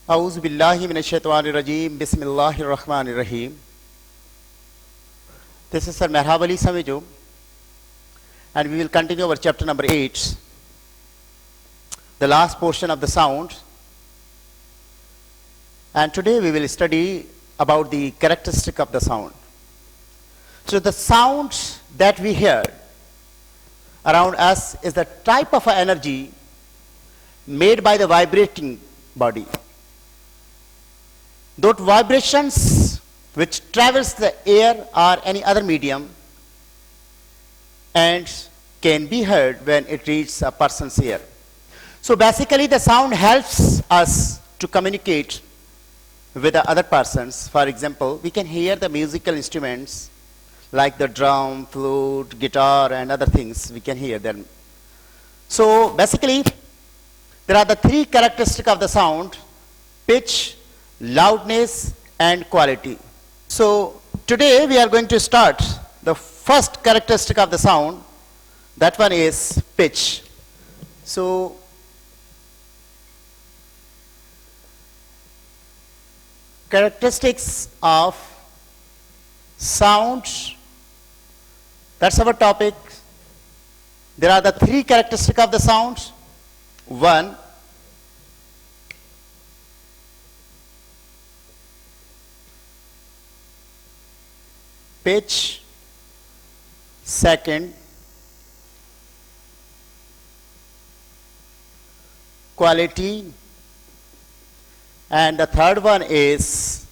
A'udhu billahi minash shaitanir rajim. Bismillahir rahmanir rahim. This is Sir Merhab Ali Samejo, and we will continue our chapter number 8, the last portion of the sound. And today we will study about the characteristic of the sound. So the sound that we hear around us is the type of energy made by the vibrating body. Those vibrations which travels the air or any other medium and can be heard when it reaches a person's ear. So basically the sound helps us to communicate with the other persons. For example, we can hear the musical instruments like the drum, flute, guitar and other things, we can hear them. So basically there are the three characteristics of the sound: pitch, loudness and quality. So today we are going to start the first characteristic of the sound. That one is pitch. So characteristics of sound, that's our topic. There are the three characteristics of the sound. One, pitch. Second, quality. And the third one is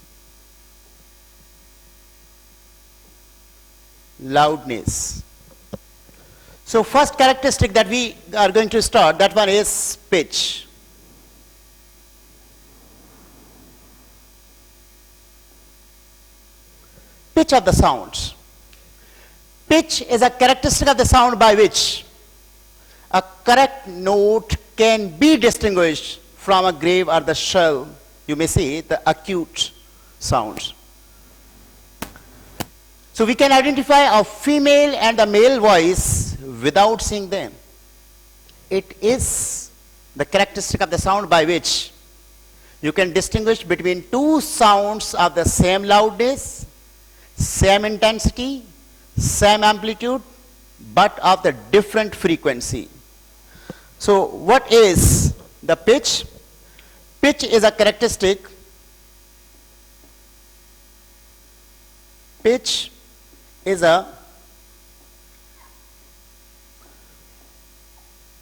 loudness. So first characteristic that we are going to start, that one is pitch. Pitch of the sound. Pitch is a characteristic of the sound by which a correct note can be distinguished from a grave or the shrill, you may say the acute sounds. So we can identify a female and a male voice without seeing them. It is the characteristic of the sound by which you can distinguish between two sounds of the same loudness, same intensity, same amplitude, but of the different frequency. So what is the pitch? Pitch is a characteristic. Pitch is a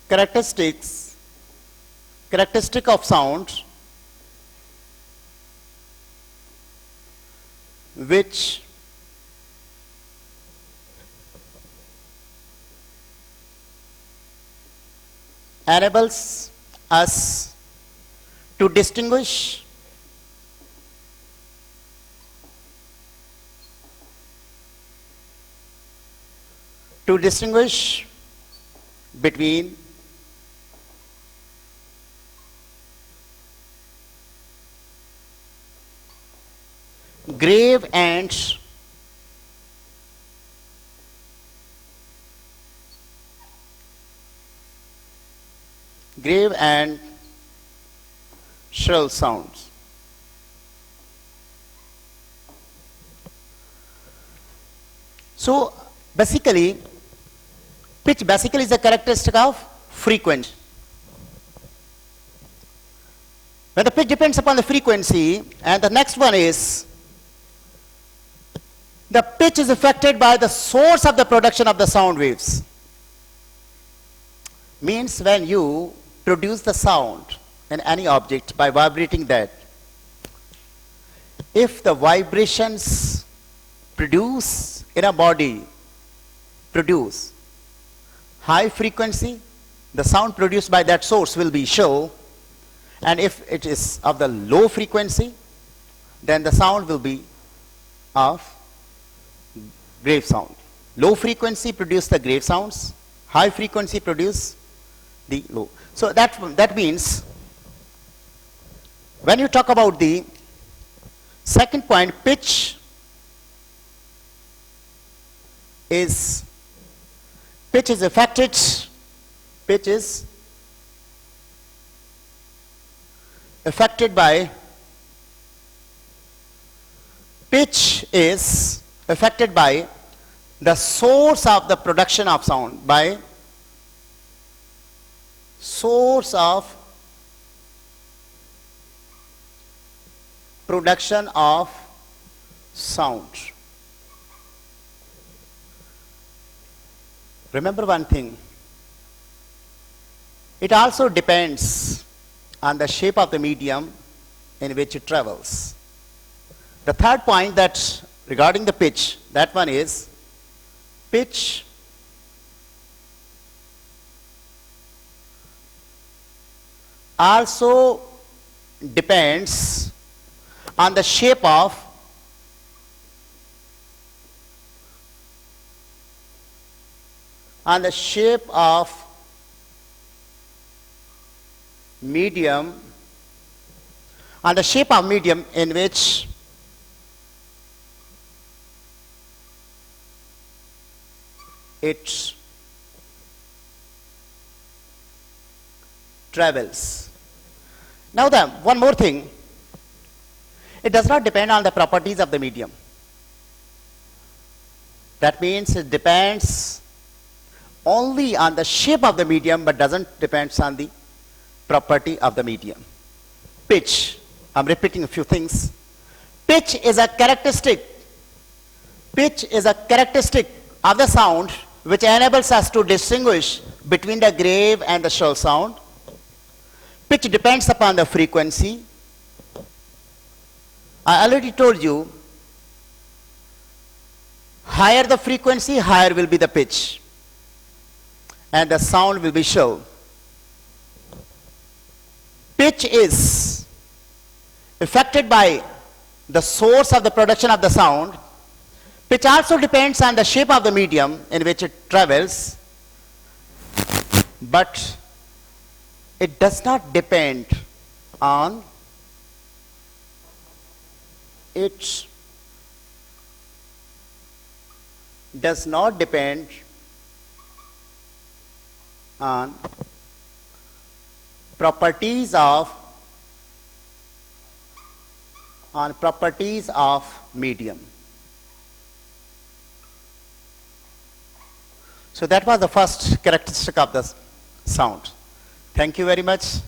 characteristic of sound which enables us to distinguish between grave and shrill sounds. So basically pitch basically is a characteristic of frequency. When the pitch depends upon the frequency, and the next one is the pitch is affected by the source of the production of the sound waves. Means when you produce the sound in any object by vibrating that, if the vibrations produce in a body produce high frequency, the sound produced by that source will be shrill, and if it is of the low frequency, then the sound will be of grave sound. Low frequency produce the grave sounds, high frequency produce the low. So that means when you talk about the second point, pitch is affected by Pitch is affected by the source of the production of sound, by source of production of sound. Remember one thing, it also depends on the shape of the medium in which it travels. The third point that regarding the pitch, that one is pitch also depends on the shape of medium, on the shape of medium in which it travels. Now one more thing, it does not depend on the properties of the medium. That means it depends only on the shape of the medium but doesn't depend on the property of the medium. Pitch, I'm repeating a few things. Pitch is a characteristic of the sound which enables us to distinguish between the grave and the shrill sound. Pitch depends upon the frequency. I already told you, higher the frequency, higher will be the pitch, and the sound will be shrill. Pitch is affected by the source of the production of the sound. Pitch also depends on the shape of the medium in which it travels, but it does not depend on properties of medium. So that was the first characteristic of the sound. Thank you very much.